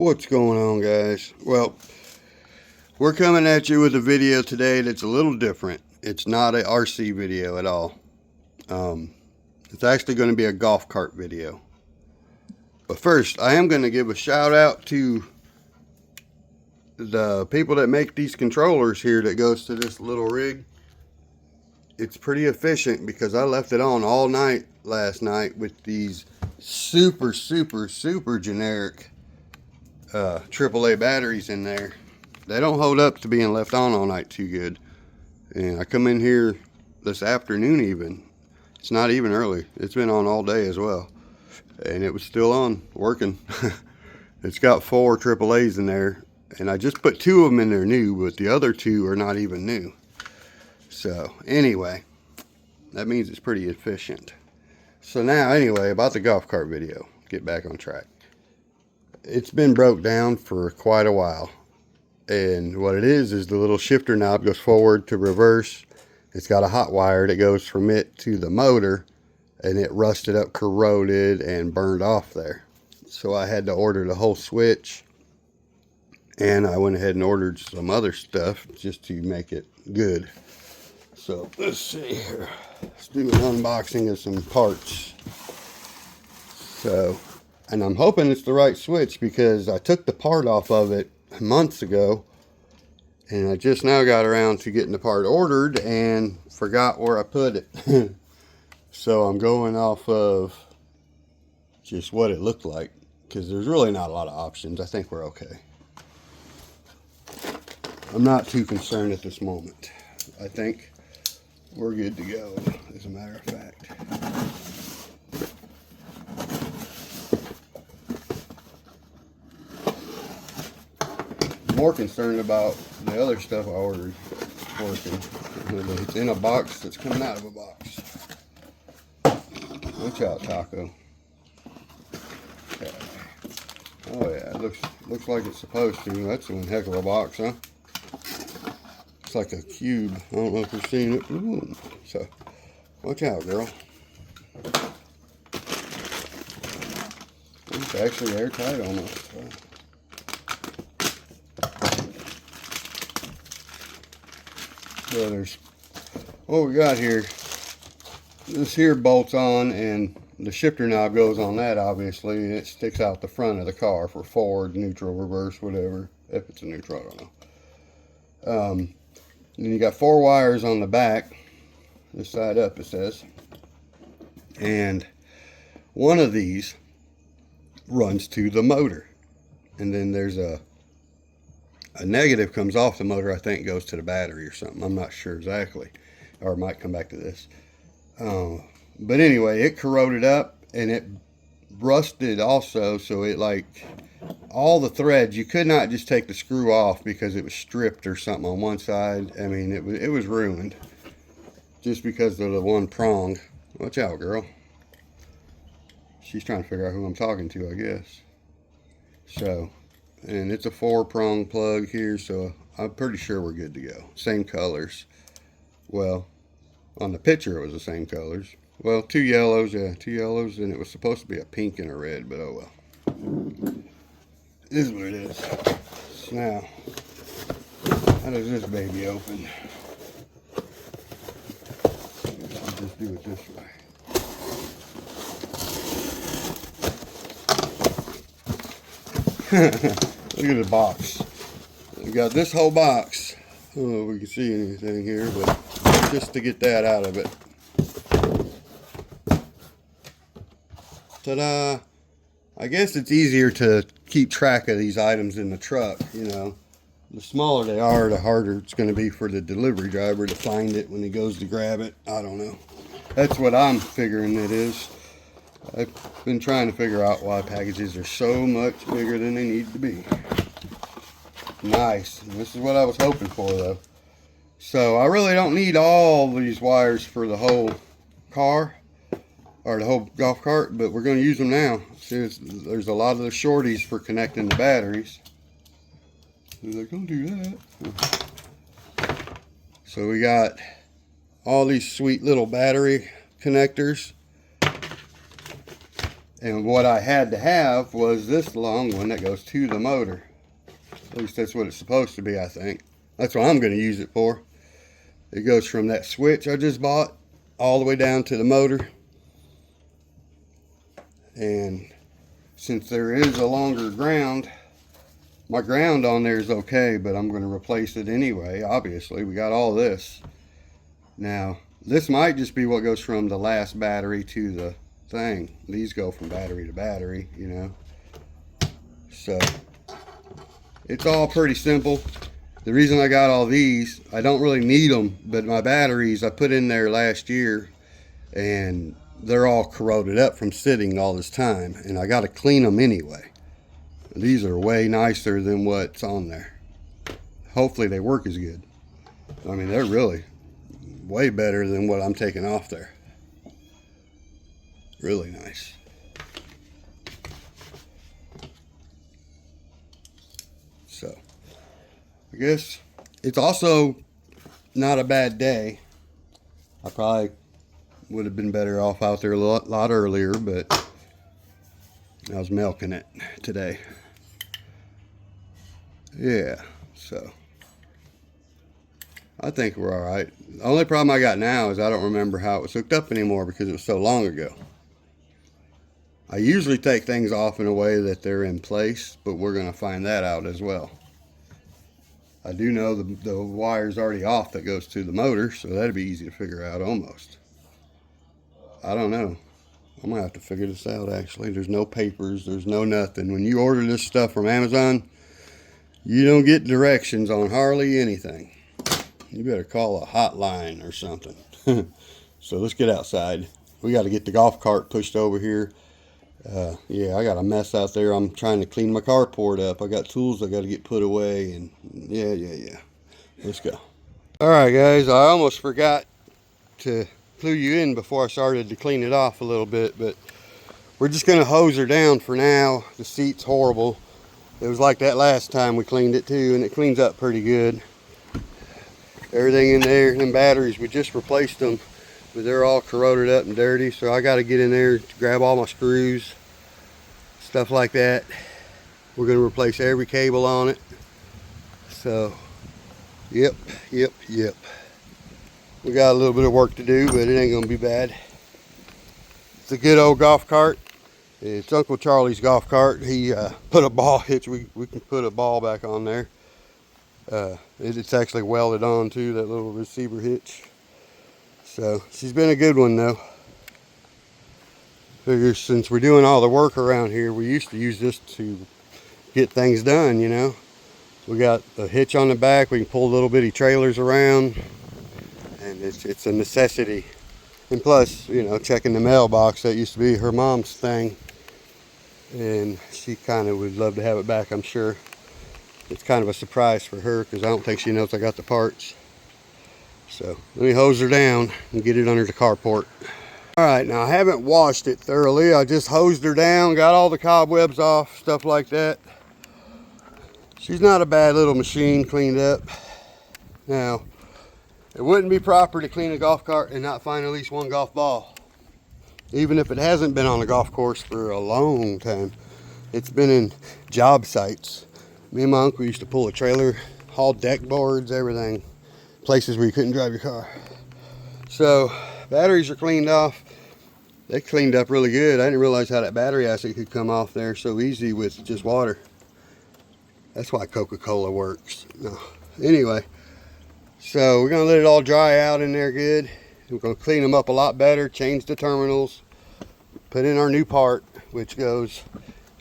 What's going on, guys? Well, we're coming at you with a video today that's a little different. It's not a RC video at all. It's actually going to be a golf cart video. But first, I am going to give a shout out to the people that make these controllers here that goes to this little rig. It's pretty efficient because I left it on all night last night with these super generic AAA batteries in there. They don't hold up to being left on all night too good. And I come in here this afternoon even. It's not even early. It's been on all day as well. And it was still on, working. It's got 4 AAAs in there. And I just put 2 of them in there new, but the other 2 are not even new. So anyway, that means it's pretty efficient. So now anyway, about the golf cart video. Get back on track. It's been broke down for quite a while, and what it is the little shifter knob goes forward to reverse. It's got a hot wire that goes from it to the motor, and it rusted up, corroded, and burned off there. So I had to order the whole switch, and I went ahead and ordered some other stuff just to make it good. So let's see here. Let's do an unboxing of some parts. And I'm hoping it's the right switch because I took the part off of it months ago, and I just now got around to getting the part ordered and forgot where I put it. So I'm going off of just what it looked like because there's really not a lot of options. I think we're okay. I'm not too concerned at this moment. I think we're good to go, as a matter of fact. More concerned about the other stuff I ordered working. It's in a box that's coming out of a box. Watch out, Taco. Okay. Oh yeah, it looks like it's supposed to. That's one heck of a box, huh? It's like a cube. I don't know if you're seeing it. Ooh. So, watch out, girl. It's actually airtight almost. So there's what we got here. This here bolts on, and the shifter knob goes on that, obviously, and it sticks out the front of the car for forward, neutral, reverse, whatever. If it's a neutral, I don't know. Then you got 4 wires on the back, this side up it says, and one of these runs to the motor, and then there's a negative comes off the motor. I think goes to the battery or something. I'm not sure exactly, or it might come back to this. But anyway, it corroded up and it rusted also, so it, like, all the threads, you could not just take the screw off because it was stripped or something on one side. I mean, it was ruined just because of the one prong. Watch out, girl. She's trying to figure out who I'm talking to, I guess. So, and it's a 4-prong plug here, so I'm pretty sure we're good to go. Same colors. Well, on the picture it was the same colors. Well, 2 yellows, yeah, 2 yellows, and it was supposed to be a pink and a red, but oh well. This is what it is. So now, how does this baby open? I'll just do it this way. Look at the box. We got this whole box. I don't know if we can see anything here, but just to get that out of it. Ta-da! I guess it's easier to keep track of these items in the truck, you know. The smaller they are, the harder it's going to be for the delivery driver to find it when he goes to grab it. I don't know. That's what I'm figuring it is. I've been trying to figure out why packages are so much bigger than they need to be. Nice. And this is what I was hoping for, though. So I really don't need all these wires for the whole car, or the whole golf cart, but we're going to use them now. See, there's a lot of the shorties for connecting the batteries. They're like, don't do that. So we got all these sweet little battery connectors. And what I had to have was this long one that goes to the motor. At least that's what it's supposed to be, I think. That's what I'm going to use it for. It goes from that switch I just bought all the way down to the motor. And since there is a longer ground, my ground on there is okay, but I'm going to replace it anyway. Obviously, we got all this. Now, this might just be what goes from the last battery to the thing. These go from battery to battery, you know. So, it's all pretty simple. The reason I got all these, I don't really need them, but my batteries I put in there last year, and they're all corroded up from sitting all this time, and I got to clean them anyway. These are way nicer than what's on there. Hopefully they work as good. I mean, they're really way better than what I'm taking off there. Really nice. So, I guess it's also not a bad day. I probably would have been better off out there a lot earlier, but I was milking it today. Yeah, so I think we're all right. The only problem I got now is I don't remember how it was hooked up anymore because it was so long ago. I usually take things off in a way that they're in place, but we're going to find that out as well. I do know the wire's already off that goes to the motor, so that'd be easy to figure out almost. I don't know. I'm going to have to figure this out, actually. There's no papers. There's no nothing. When you order this stuff from Amazon, you don't get directions on hardly anything. You better call a hotline or something. So let's get outside. We got to get the golf cart pushed over here. Yeah, I got a mess out there. I'm trying to clean my carport up. I got tools I got to get put away, and yeah. Let's go. All right, guys. I almost forgot to clue you in before I started to clean it off a little bit, but we're just going to hose her down for now. The seat's horrible. It was like that last time we cleaned it too, and it cleans up pretty good. Everything in there, them batteries, we just replaced them, but they're all corroded up and dirty, so I got to get in there to grab all my screws, stuff like that. We're going to replace every cable on it. So, yep. We got a little bit of work to do, but it ain't going to be bad. It's a good old golf cart. It's Uncle Charlie's golf cart. He put a ball hitch. We can put a ball back on there. It's actually welded on to that little receiver hitch. So she's been a good one though. Figure since we're doing all the work around here, we used to use this to get things done, you know. We got the hitch on the back. We can pull little bitty trailers around, and it's a necessity. And plus, you know, checking the mailbox, that used to be her mom's thing. And she kind of would love to have it back, I'm sure. It's kind of a surprise for her because I don't think she knows I got the parts. So let me hose her down and get it under the carport. All right, now I haven't washed it thoroughly. I just hosed her down, got all the cobwebs off, stuff like that. She's not a bad little machine, cleaned up. Now, it wouldn't be proper to clean a golf cart and not find at least one golf ball. Even if it hasn't been on a golf course for a long time. It's been in job sites. Me and my uncle used to pull a trailer, haul deck boards, everything. Places where you couldn't drive your car. So, batteries are cleaned off. They cleaned up really good. I didn't realize how that battery acid could come off there so easy with just water. That's why Coca-Cola works. No. Anyway, so we're going to let it all dry out in there good. We're going to clean them up a lot better, change the terminals, put in our new part, which goes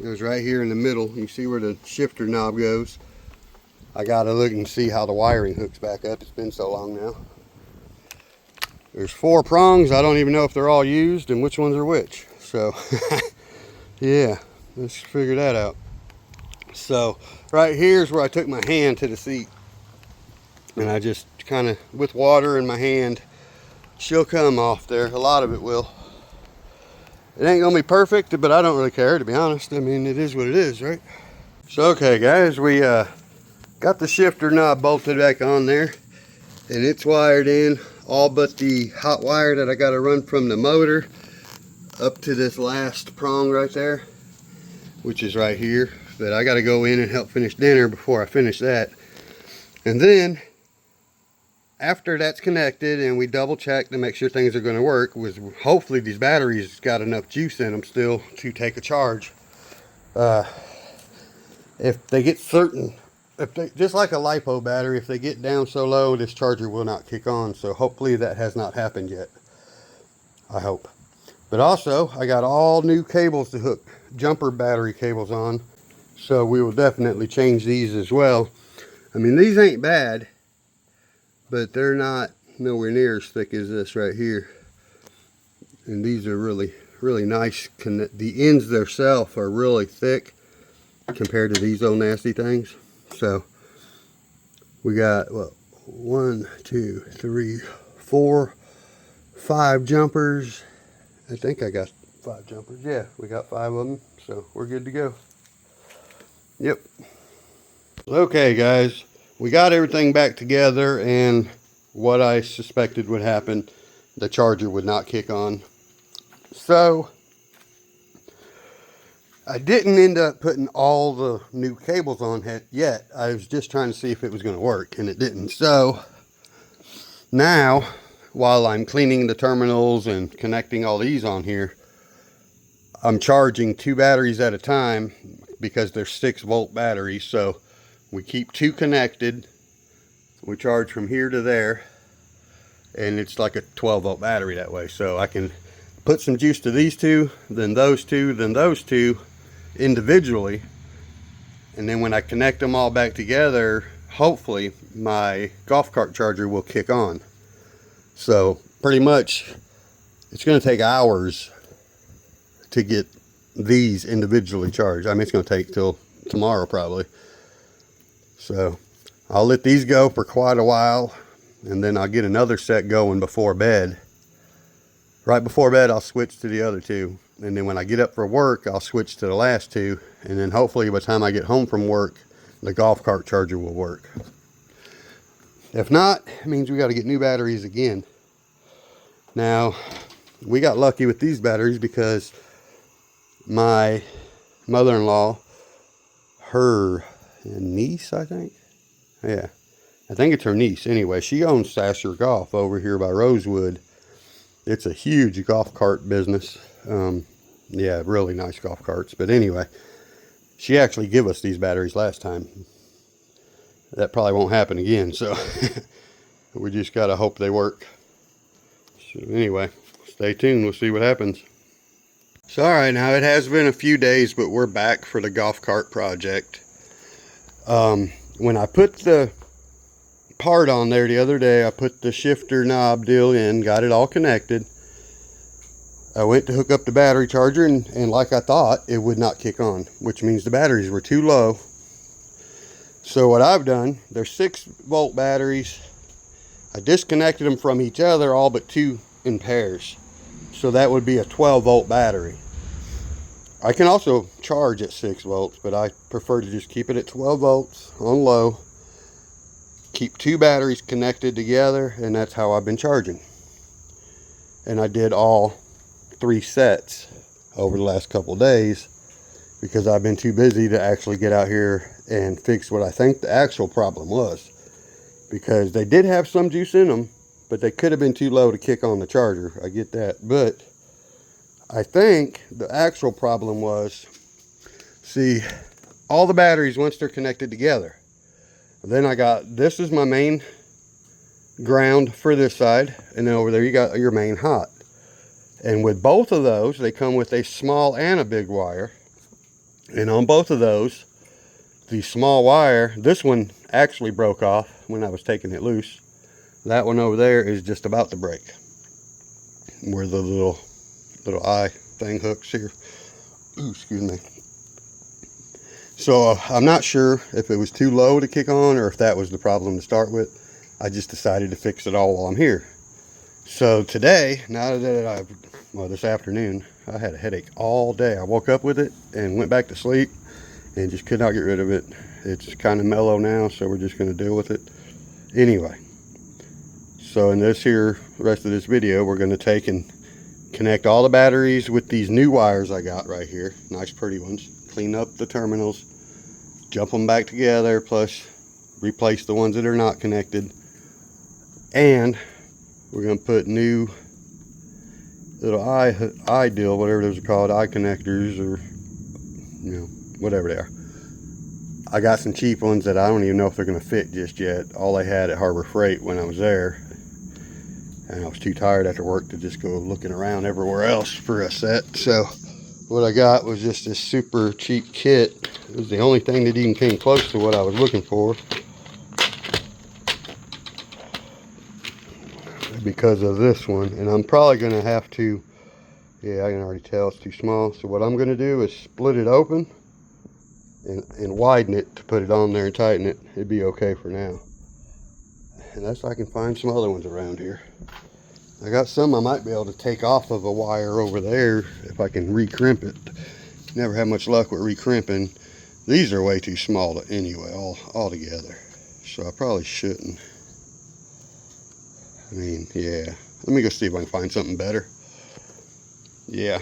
right here in the middle. You see where the shifter knob goes. I got to look and see how the wiring hooks back up. It's been so long now. There's 4 prongs. I don't even know if they're all used and which ones are which. So, yeah, let's figure that out. So, right here is where I took my hand to the seat. And I just kind of, with water in my hand, she'll come off there. A lot of it will. It ain't gonna be perfect, but I don't really care, to be honest. I mean, it is what it is, right? So, okay, guys, we got the shifter knob bolted back on there, and it's wired in, all but the hot wire that I got to run from the motor up to this last prong right there, which is right here. But I got to go in and help finish dinner before I finish that. And then after that's connected and we double check to make sure things are going to work, was hopefully these batteries got enough juice in them still to take a charge. If they get certain, if they, just like a LiPo battery, if they get down so low, this charger will not kick on. So hopefully that has not happened yet. I hope. But also, I got all new cables to hook jumper battery cables on. So we will definitely change these as well. I mean, these ain't bad, but they're not nowhere near as thick as this right here. And these are really, really nice. The ends themselves are really thick compared to these old nasty things. So we got, what, 1, 2, 3, 4, 5 jumpers. I think I got 5 jumpers. Yeah, we got 5 of them. So we're good to go. Yep. Okay, guys. We got everything back together, and what I suspected would happen, the charger would not kick on. So I didn't end up putting all the new cables on yet. I was just trying to see if it was going to work, and it didn't. So now, while I'm cleaning the terminals and connecting all these on here, I'm charging 2 batteries at a time because they're 6-volt batteries. So we keep 2 connected. We charge from here to there, and it's like a 12-volt battery that way. So I can put some juice to these 2, then those 2, then those 2 individually, and then when I connect them all back together, hopefully my golf cart charger will kick on. So pretty much it's going to take hours to get these individually charged. I mean, it's going to take till tomorrow probably. So I'll let these go for quite a while, and then I'll get another set going before bed. Right before bed, I'll switch to the other 2. And then when I get up for work, I'll switch to the last 2. And then hopefully by the time I get home from work, the golf cart charger will work. If not, it means we got to get new batteries again. Now, we got lucky with these batteries because my mother-in-law, her niece, I think. Yeah, I think it's her niece. Anyway, she owns Sasser Golf over here by Rosewood. It's a huge golf cart business. Yeah, really nice golf carts. But anyway, she actually gave us these batteries last time. That probably won't happen again. So we just got to hope they work. So anyway, stay tuned. We'll see what happens. So all right, now it has been a few days, but we're back for the golf cart project. When I put the part on there the other day, I put the shifter knob deal in, got it all connected. I went to hook up the battery charger, and like I thought, it would not kick on, which means the batteries were too low. So what I've done, they're 6-volt batteries. I disconnected them from each other, all but 2 in pairs. So that would be a 12-volt battery. I can also charge at 6 volts, but I prefer to just keep it at 12 volts on low. Keep 2 batteries connected together, and that's how I've been charging. And I did all 3 sets over the last couple of days because I've been too busy to actually get out here and fix what I think the actual problem was. Because they did have some juice in them, but they could have been too low to kick on the charger. I get that. But I think the actual problem was, see, all the batteries, once they're connected together, then I got, this is my main ground for this side, and then over there you got your main hot. And with both of those, they come with a small and a big wire. And on both of those, the small wire, this one actually broke off when I was taking it loose. That one over there is just about to break, where the little eye thing hooks here. Ooh, excuse me. So I'm not sure if it was too low to kick on or if that was the problem to start with. I just decided to fix it all while I'm here. So today, now that this afternoon, I had a headache all day. I woke up with it and went back to sleep and just could not get rid of it. It's kind of mellow now, so we're just going to deal with it. Anyway, so in this here, the rest of this video, we're going to take and connect all the batteries with these new wires I got right here. Nice pretty ones. Clean up the terminals, jump them back together, plus replace the ones that are not connected. And we're going to put new little eye deal, whatever those are called, eye connectors, or whatever they are. I got some cheap ones that I don't even know if they're going to fit just yet. All they had at Harbor Freight when I was there, and I was too tired after work to just go looking around everywhere else for a set. So what I got was just this super cheap kit. It was the only thing that even came close to what I was looking for, because of this one. And I'm probably going to have to, yeah, I can already tell it's too small. So what I'm going to do is split it open and widen it to put it on there and tighten it. It'd be okay for now. Unless I can find some other ones around here. I got some I might be able to take off of a wire over there if I can recrimp it. Never had much luck with recrimping. These are way too small to anyway, all together. So I probably shouldn't. I mean, yeah. Let me go see if I can find something better. Yeah,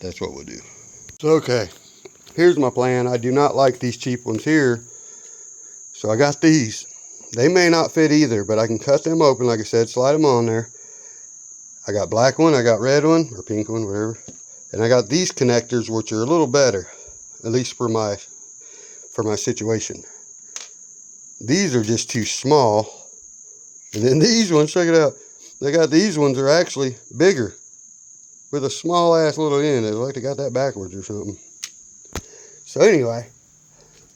that's what we'll do. So, okay, here's my plan. I do not like these cheap ones here. So I got these. They may not fit either, but I can cut them open, like I said, slide them on there. I got black one, I got red one, or pink one, whatever. And I got these connectors, which are a little better, at least for my situation. These are just too small. And then these ones, check it out. They got these ones are actually bigger, with a small ass little end. It's like they got that backwards or something. So anyway,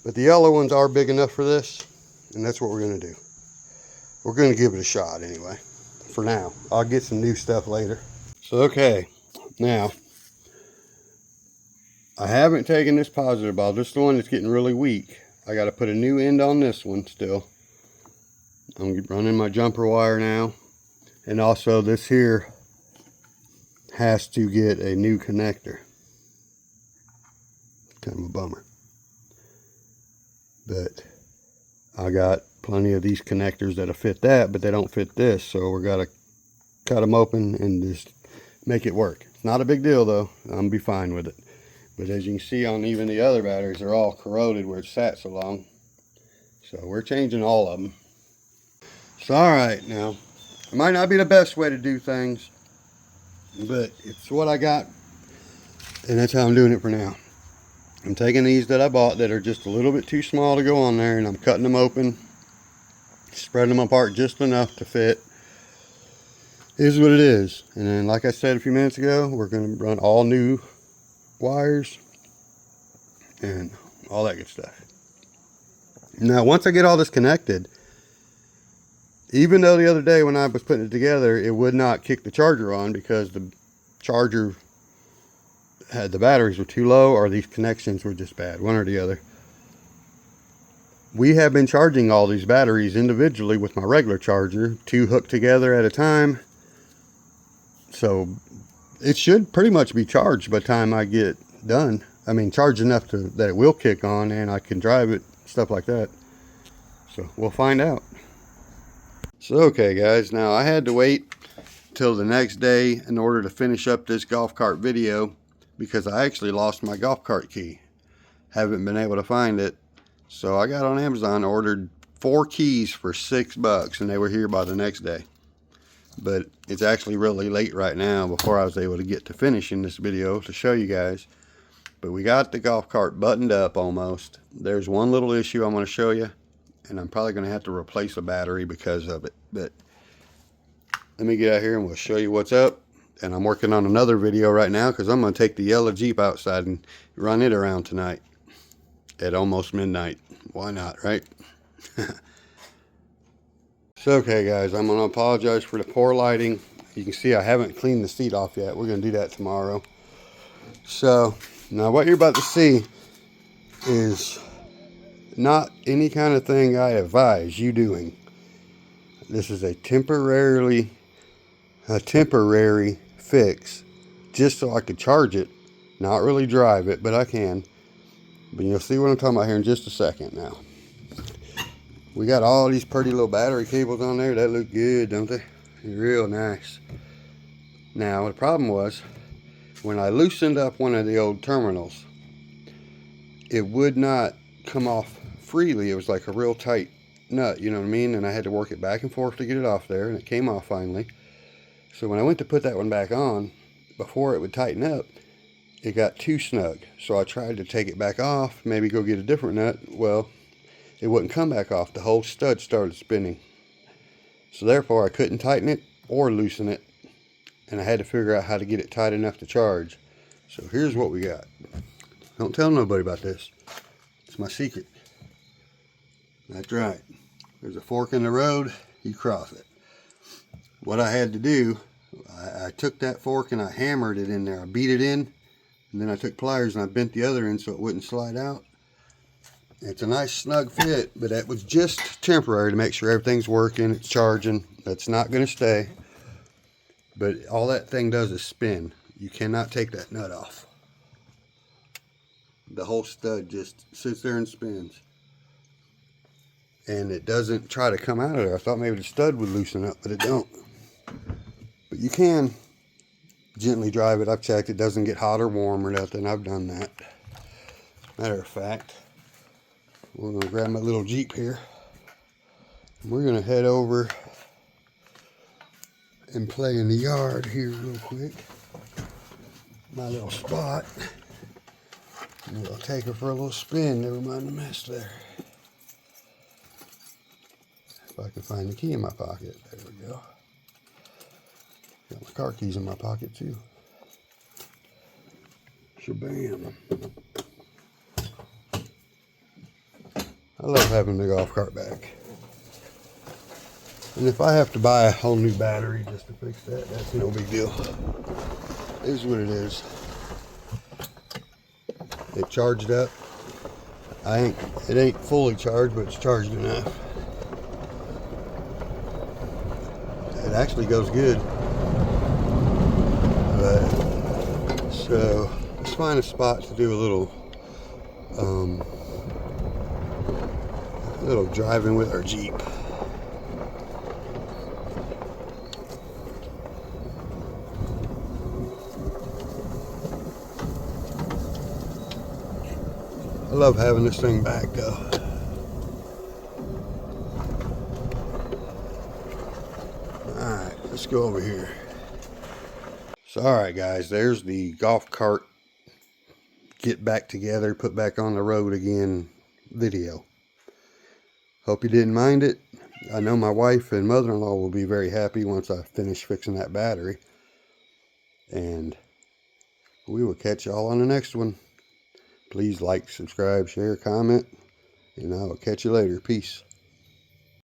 but the yellow ones are big enough for this, and that's what we're gonna do. We're gonna give it a shot anyway. For now, I'll get some new stuff later. So okay, now I haven't taken this positive ball. This is the one that's getting really weak. I got to put a new end on this one still. I'm running my jumper wire now, and also this here has to get a new connector. Kind of a bummer, but I got plenty of these connectors that'll fit that, but they don't fit this, so we're gotta cut them open and just make it work. It's not a big deal though. I'm gonna be fine with it. But as you can see on even the other batteries, they're all corroded where it's sat so long. So we're changing all of them. So all right, now it might not be the best way to do things, but it's what I got, and that's how I'm doing it for now. I'm taking these that I bought that are just a little bit too small to go on there, and I'm cutting them open, spreading them apart just enough to fit. Is what it is. And then, like I said a few minutes ago, we're going to run all new wires and all that good stuff. Now, once I get all this connected, even though the other day when I was putting it together, it would not kick the charger on because the charger had, the batteries were too low, or these connections were just bad, one or the other. We have been charging all these batteries individually with my regular charger, 2 hooked together at a time. So it should pretty much be charged by the time I get done. I mean, charged enough that it will kick on and I can drive it, stuff like that. So we'll find out. So okay guys, now I had to wait till the next day in order to finish up this golf cart video, because I actually lost my golf cart key. Haven't been able to find it. So I got on Amazon, ordered 4 keys for $6, and they were here by the next day. But it's actually really late right now before I was able to get to finishing this video to show you guys. But we got the golf cart buttoned up almost. There's one little issue I'm going to show you, and I'm probably going to have to replace a battery because of it. But let me get out here and we'll show you what's up. And I'm working on another video right now because I'm going to take the yellow Jeep outside and run it around tonight at almost midnight. Why not, right? So okay guys, I'm going to apologize for the poor lighting. You can see I haven't cleaned the seat off yet. We're going to do that tomorrow. So now what you're about to see is not any kind of thing I advise you doing. This is a temporary fix just so I could charge it, not really drive it, but I can. But you'll see what I'm talking about here in just a second. Now we got all these pretty little battery cables on there that look good, don't they? They're real nice. Now the problem was, when I loosened up one of the old terminals, it would not come off freely. It was like a real tight nut, you know what I mean? And I had to work it back and forth to get it off there, and it came off finally. So when I went to put that one back on, before it would tighten up, it got too snug. So I tried to take it back off, maybe go get a different nut. Well, it wouldn't come back off. The whole stud started spinning. So therefore I couldn't tighten it or loosen it, and I had to figure out how to get it tight enough to charge. So here's what we got. Don't tell nobody about this. It's my secret. That's right. There's a fork in the road, you cross it. What I had to do, I took that fork and I hammered it in there. I beat it in, and then I took pliers and I bent the other end so it wouldn't slide out. It's a nice snug fit, but that was just temporary to make sure everything's working, it's charging. That's not going to stay. But all that thing does is spin. You cannot take that nut off. The whole stud just sits there and spins. And it doesn't try to come out of there. I thought maybe the stud would loosen up, but it don't. But you can gently drive it. I've checked. It doesn't get hot or warm or nothing. I've done that. Matter of fact, we're going to grab my little Jeep here. And we're going to head over and play in the yard here real quick. My little spot. And I'll take her for a little spin. Never mind the mess there. If I can find the key in my pocket. There we go. Got my car keys in my pocket too. Shabam. I love having the golf cart back. And if I have to buy a whole new battery just to fix that, that's no big deal. It is what it is. It charged up. It ain't fully charged, but it's charged enough. It actually goes good. So let's find a spot to do a little driving with our Jeep. I love having this thing back though. Alright, let's go over here. So alright guys, there's the golf cart get back together, put back on the road again video. Hope you didn't mind it. I know my wife and mother-in-law will be very happy once I finish fixing that battery. And we will catch y'all on the next one. Please like, subscribe, share, comment, and I will catch you later. Peace.